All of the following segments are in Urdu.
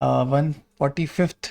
145th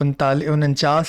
49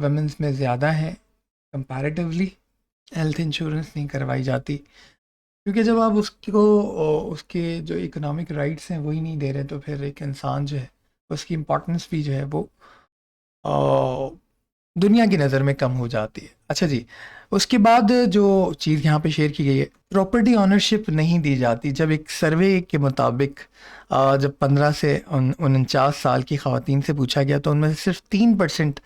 ویمنس میں زیادہ ہیں کمپیریٹیولی. ہیلتھ انشورنس نہیں کروائی جاتی کیونکہ جب آپ اس کو اس کے جو اکنامک رائٹس ہیں وہی نہیں دے رہے تو پھر ایک انسان جو ہے اس کی امپورٹنس بھی جو ہے وہ دنیا کی نظر میں کم ہو جاتی ہے. اچھا جی، اس کے بعد جو چیز یہاں پہ شیئر کی گئی ہے، پراپرٹی آنرشپ نہیں دی جاتی. جب ایک سروے کے مطابق جب 15 سے 49 سال کی خواتین سے پوچھا گیا تو ان میں سے صرف 3%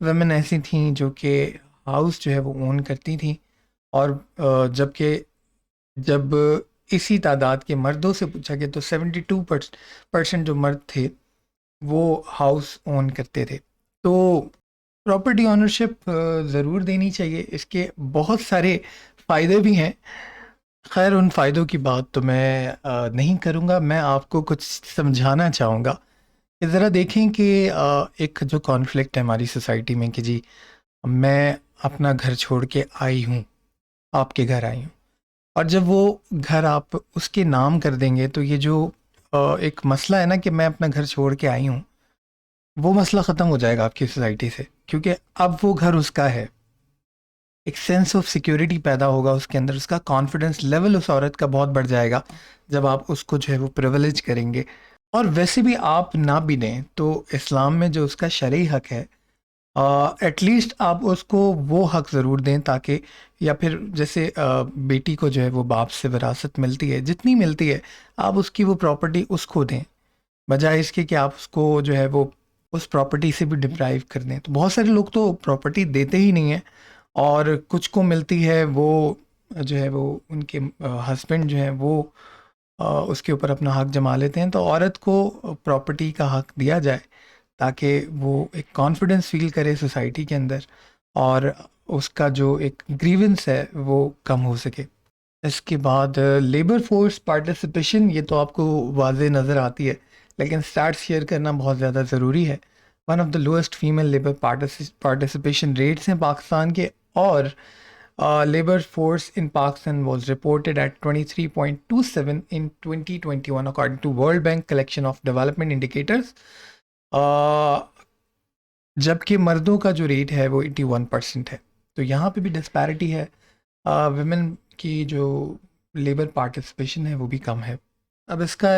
ویمن ایسی تھیں جو کہ ہاؤس جو ہے وہ اون کرتی تھیں، اور جب اسی تعداد کے مردوں سے پوچھا گیا تو 72% جو مرد تھے وہ ہاؤس اون کرتے تھے. تو پراپرٹی آنرشپ ضرور دینی چاہیے، اس کے بہت سارے فائدے بھی ہیں. خیر ان فائدوں کی بات تو میں نہیں کروں گا، میں آپ کو کچھ سمجھانا چاہوں گا کہ ذرا دیکھیں کہ ایک جو کانفلکٹ ہے ہماری سوسائٹی میں کہ جی میں اپنا گھر چھوڑ کے آئی ہوں، آپ کے گھر آئی ہوں، اور جب وہ گھر آپ اس کے نام کر دیں گے تو یہ جو ایک مسئلہ ہے نا کہ میں اپنا گھر چھوڑ کے آئی ہوں، وہ مسئلہ ختم ہو جائے گا آپ کی سوسائٹی سے، کیونکہ اب وہ گھر اس کا ہے. ایک سینس آف سیکیورٹی پیدا ہوگا اس کے اندر، اس کا کانفیڈنس لیول اس عورت کا بہت بڑھ جائے گا جب آپ اس کو جو ہے وہ پریویلیج کریں گے. اور ویسے بھی آپ نہ بھی دیں تو اسلام میں جو اس کا شرعی حق ہے ایٹ لیسٹ آپ اس کو وہ حق ضرور دیں، تاکہ یا پھر جیسے بیٹی کو جو ہے وہ باپ سے وراثت ملتی ہے، جتنی ملتی ہے آپ اس کی وہ پراپرٹی اس کو دیں، بجائے اس کے کہ آپ اس کو جو ہے وہ اس پراپرٹی سے بھی ڈپرائیو کر دیں. تو بہت سارے لوگ تو پراپرٹی دیتے ہی نہیں ہیں، اور کچھ کو ملتی ہے وہ جو ہے وہ ان کے ہسبینڈ جو ہیں وہ اس کے اوپر اپنا حق جما لیتے ہیں. تو عورت کو پراپرٹی کا حق دیا جائے تاکہ وہ ایک کانفیڈنس فیل کرے سوسائٹی کے اندر، اور اس کا جو ایک گریونس ہے وہ کم ہو سکے. اس کے بعد لیبر فورس پارٹیسپیشن، یہ تو آپ کو واضح نظر آتی ہے، لیکن اسٹارٹ شیئر کرنا بہت زیادہ ضروری ہے. One of the lowest female labour participation rates ہیں پاکستان کے، اور labour force in Pakistan was reported at 23.27 in 2021 according to world bank collection of development indicators, جبکہ مردوں کا جو ریٹ ہے وہ 81% ہے. تو یہاں پہ بھی ڈسپیرٹی ہے، ویمن کی جو لیبر پارٹیسپیشن ہے وہ بھی کم ہے. اب اس کا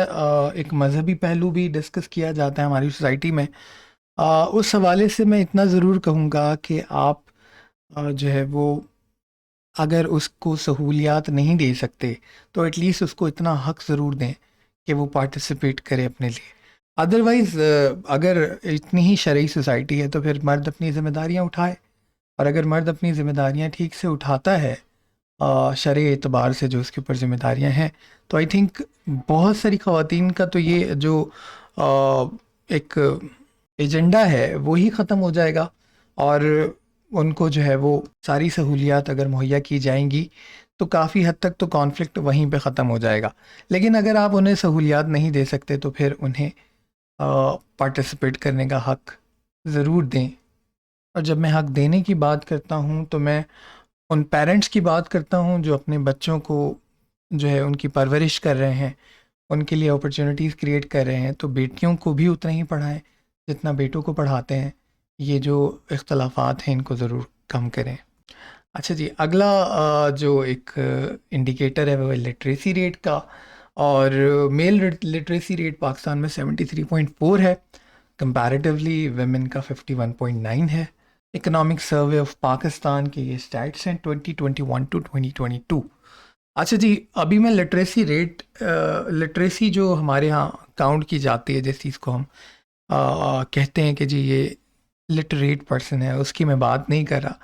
ایک مذہبی پہلو بھی ڈسکس کیا جاتا ہے ہماری سوسائٹی میں. اس حوالے سے میں اتنا ضرور کہوں گا کہ آپ جو ہے وہ اگر اس کو سہولیات نہیں دے سکتے تو ایٹ لیسٹ اس کو اتنا حق ضرور دیں کہ وہ پارٹیسپیٹ کرے اپنے لیے. ادروائز اگر اتنی ہی شرعی سوسائٹی ہے تو پھر مرد اپنی ذمہ داریاں اٹھائے، اور اگر مرد اپنی ذمہ داریاں ٹھیک سے اٹھاتا ہے شرعی اعتبار سے جو اس کے اوپر ذمہ داریاں ہیں، تو آئی تھنک بہت ساری خواتین کا تو یہ جو ایک ایجنڈا ہے وہی ختم ہو جائے گا، اور ان کو جو ہے وہ ساری سہولیات اگر مہیا کی جائیں گی تو کافی حد تک تو کانفلکٹ وہیں پہ ختم ہو جائے گا. لیکن اگر آپ انہیں سہولیات نہیں دے سکتے تو پھر انہیں پارٹیسپیٹ کرنے کا حق ضرور دیں. اور جب میں حق دینے کی بات کرتا ہوں تو میں ان پیرنٹس کی بات کرتا ہوں جو اپنے بچوں کو جو ہے ان کی پرورش کر رہے ہیں، ان کے لیے اپرچونیٹیز کریٹ کر رہے ہیں. تو بیٹیوں کو بھی اتنا ہی پڑھائیں جتنا بیٹوں کو پڑھاتے ہیں. یہ جو اختلافات ہیں ان کو ضرور کم کریں. اچھا جی، اگلا جو ایک انڈیکیٹر ہے وہ لٹریسی ریٹ کا، اور میل لٹریسی ریٹ پاکستان میں 73.4 ہے، کمپیریٹیولی ویمن کا 51.9 ہے. اکنامک سروے آف پاکستان کے یہ اسٹیٹس ہیں 2021 ٹو 2022. اچھا جی، ابھی میں لٹریسی جو ہمارے ہاں کاؤنٹ کی جاتی ہے، جس چیز کو ہم کہتے ہیں کہ جی یہ لٹریٹ پرسن ہے، اس کی میں بات نہیں کر رہا.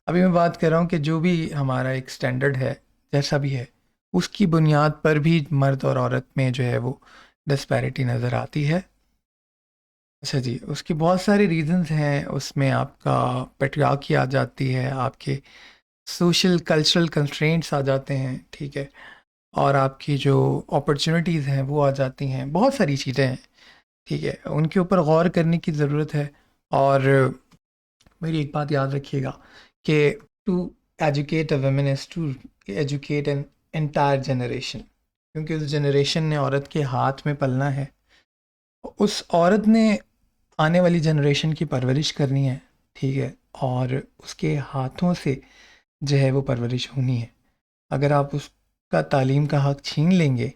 ابھی میں بات کر رہا ہوں کہ جو بھی ہمارا ایک سٹینڈرڈ ہے جیسا بھی ہے، اس کی بنیاد پر بھی مرد اور عورت میں جو ہے وہ ڈسپیرٹی نظر آتی ہے. اچھا جی، اس کی بہت سارے ریزنز ہیں. اس میں آپ کا پیٹریارکی آ جاتی ہے، آپ کے سوشل کلچرل کنسٹرینٹس آ جاتے ہیں، ٹھیک ہے، اور آپ کی جو اپرچونیٹیز ہیں وہ آ جاتی ہیں. بہت ساری چیزیں ہیں، ٹھیک ہے، ان کے اوپر غور کرنے کی ضرورت ہے. اور میری ایک بات یاد رکھیے گا کہ to educate a woman is to educate an entire generation, کیونکہ اس جنریشن نے عورت کے ہاتھ میں پلنا ہے. اس عورت نے آنے والی جنریشن کی پرورش کرنی ہے، ٹھیک ہے، اور اس کے ہاتھوں سے جو ہے وہ پرورش ہونی ہے. اگر آپ اس کا تعلیم کا حق چھین لیں گے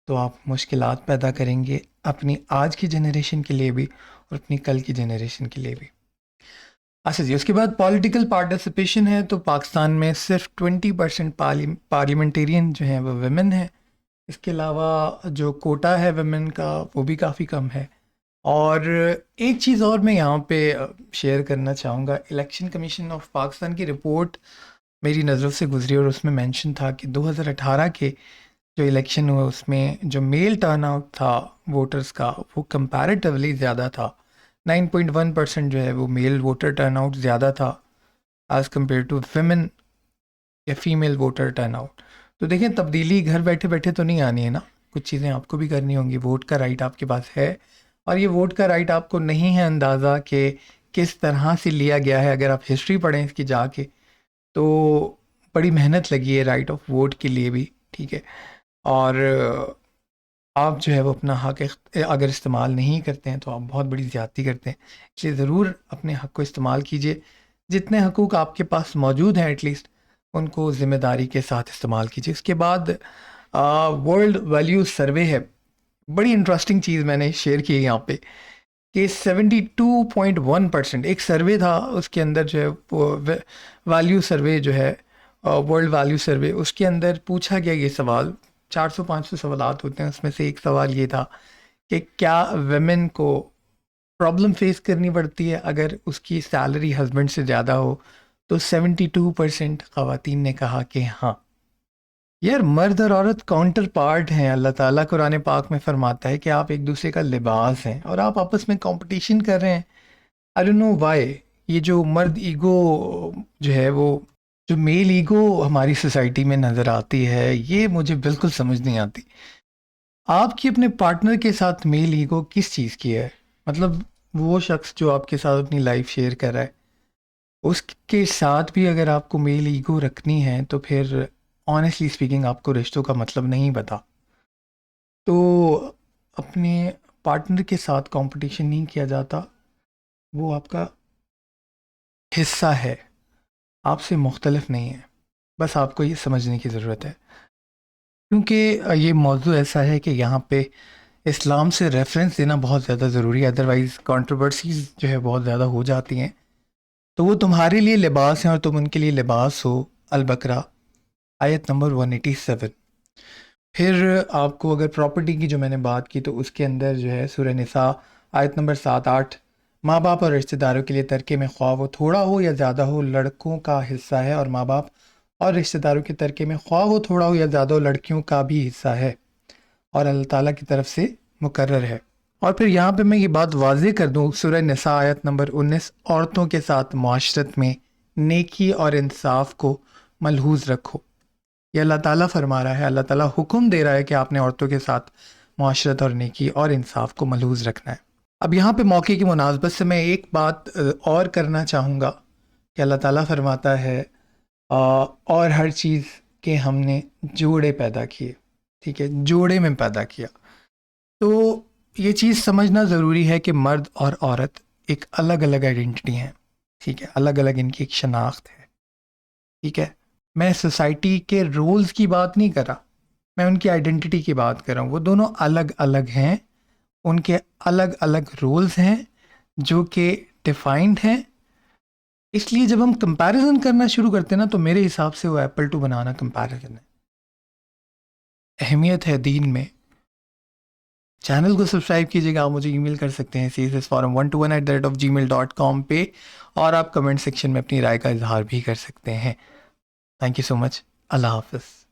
تو آپ مشکلات پیدا کریں گے اپنی آج کی جنریشن کے لیے بھی اور اپنی کل کی جنریشن کے لیے بھی. اچھا جی، اس کے بعد پولیٹیکل پارٹیسپیشن ہے تو پاکستان میں صرف 20% پارلیمنٹیرین جو ہیں وہ ویمن ہیں. اس کے علاوہ جو کوٹا ہے ویمن کا وہ بھی کافی کم ہے. اور ایک چیز اور میں یہاں پہ شیئر کرنا چاہوں گا، الیکشن کمیشن آف پاکستان کی رپورٹ میری نظروں سے گزری اور اس میں مینشن تھا کہ 2018 کے جو الیکشن ہوئے اس میں جو میل ٹرن آؤٹ تھا ووٹرز کا وہ کمپیریٹیولی زیادہ تھا. 9.1% جو ہے وہ میل ووٹر ٹرن آؤٹ زیادہ تھا ایز کمپیئر ٹو ویمن یا فیمیل ووٹر ٹرن آؤٹ. تو دیکھیں تبدیلی گھر بیٹھے بیٹھے تو نہیں آنی ہے نا، کچھ چیزیں آپ کو بھی کرنی ہوں گی. ووٹ کا رائٹ آپ کے پاس ہے، اور یہ ووٹ کا رائٹ آپ کو نہیں ہے اندازہ کہ کس طرح سے لیا گیا ہے. اگر آپ ہسٹری پڑھیں اس کی جا کے تو بڑی محنت لگی ہے رائٹ آف ووٹ کے لیے بھی. ٹھیک ہے، اور آپ جو ہے وہ اپنا حق اگر استعمال نہیں کرتے ہیں تو آپ بہت بڑی زیادتی کرتے ہیں. اس لیے ضرور اپنے حق کو استعمال کیجیے. جتنے حقوق آپ کے پاس موجود ہیں ایٹ لیسٹ ان کو ذمہ داری کے ساتھ استعمال کیجیے. اس کے بعد ورلڈ ویلیو سروے ہے، بڑی انٹرسٹنگ چیز میں نے شیئر کی ہے یہاں پہ کہ 72.1% ایک سروے تھا اس کے اندر جو ہے ویلیو سروے جو ہے ورلڈ ویلیو سروے، اس کے اندر پوچھا گیا یہ سوال. 400-500 سوالات ہوتے ہیں، اس میں سے ایک سوال یہ تھا کہ کیا ویمن کو پرابلم فیس کرنی پڑتی ہے اگر اس کی سیلری ہسبینڈ سے زیادہ ہو. تو 72% خواتین نے کہا کہ ہاں. یار مرد اور عورت کاؤنٹر پارٹ ہیں. اللہ تعالیٰ قرآن پاک میں فرماتا ہے کہ آپ ایک دوسرے کا لباس ہیں اور آپ آپس میں کمپٹیشن کر رہے ہیں. I don't know why. یہ جو مرد ایگو جو ہے وہ جو میل ایگو ہماری سوسائٹی میں نظر آتی ہے یہ مجھے بالکل سمجھ نہیں آتی. آپ کی اپنے پارٹنر کے ساتھ میل ایگو کس چیز کی ہے؟ مطلب وہ شخص جو آپ کے ساتھ اپنی لائف شیئر کر رہا ہے اس کے ساتھ بھی اگر آپ کو میل ایگو رکھنی ہے تو پھر آنیسٹلی اسپیکنگ آپ کو رشتوں کا مطلب نہیں پتا. تو اپنے پارٹنر کے ساتھ کمپٹیشن نہیں کیا جاتا، وہ آپ کا حصہ ہے، آپ سے مختلف نہیں ہے. بس آپ کو یہ سمجھنے کی ضرورت ہے کیونکہ یہ موضوع ایسا ہے کہ یہاں پہ اسلام سے ریفرنس دینا بہت زیادہ ضروری ہے، ادروائز کنٹروورسیز جو ہے بہت زیادہ ہو جاتی ہیں. تو وہ تمہارے لیے لباس ہیں اور تم ان کے لیے لباس ہو. البقرہ آیت نمبر 187. پھر آپ کو اگر پراپرٹی کی جو میں نے بات کی تو اس کے اندر جو ہے سورہ نساء آیت نمبر 7-8، ماں باپ اور رشتہ داروں کے لیے ترکے میں خواہ وہ تھوڑا ہو یا زیادہ ہو لڑکوں کا حصہ ہے، اور ماں باپ اور رشتہ داروں کے ترکے میں خواہ وہ تھوڑا ہو یا زیادہ ہو لڑکیوں کا بھی حصہ ہے اور اللہ تعالیٰ کی طرف سے مقرر ہے. اور پھر یہاں پہ میں یہ بات واضح کر دوں، سورہ نساء آیت نمبر 19، عورتوں کے ساتھ معاشرت میں نیکی اور انصاف کو ملحوظ رکھو. یہ اللہ تعالیٰ فرما رہا ہے، اللہ تعالیٰ حکم دے رہا ہے کہ آپ نے عورتوں کے ساتھ معاشرت اور نیکی اور انصاف کو ملحوظ رکھنا ہے. اب یہاں پہ موقع کی مناسبت سے میں ایک بات اور کرنا چاہوں گا کہ اللہ تعالیٰ فرماتا ہے اور ہر چیز کے ہم نے جوڑے پیدا کیے. ٹھیک ہے، جوڑے میں پیدا کیا. تو یہ چیز سمجھنا ضروری ہے کہ مرد اور عورت ایک الگ الگ آئیڈینٹی ہیں. ٹھیک ہے، الگ الگ ان کی ایک شناخت ہے. ٹھیک ہے، میں سوسائٹی کے رولز کی بات نہیں کر رہا، میں ان کی آئیڈینٹی کی بات کر رہا ہوں. وہ دونوں الگ الگ ہیں، ان کے الگ الگ رولز ہیں جو کہ ڈیفائنڈ ہیں. اس لیے جب ہم کمپیریزن کرنا شروع کرتے ہیں نا تو میرے حساب سے وہ ایپل ٹو بنانا کمپیریزن ہے. اہمیت ہے دین میں. چینل کو سبسکرائب کیجیے گا. آپ مجھے ای میل کر سکتے ہیں csforum121@gmail.com پہ، اور آپ کمنٹ سیکشن میں اپنی رائے کا اظہار بھی کر سکتے ہیں. تھینک یو سو مچ. اللہ حافظ.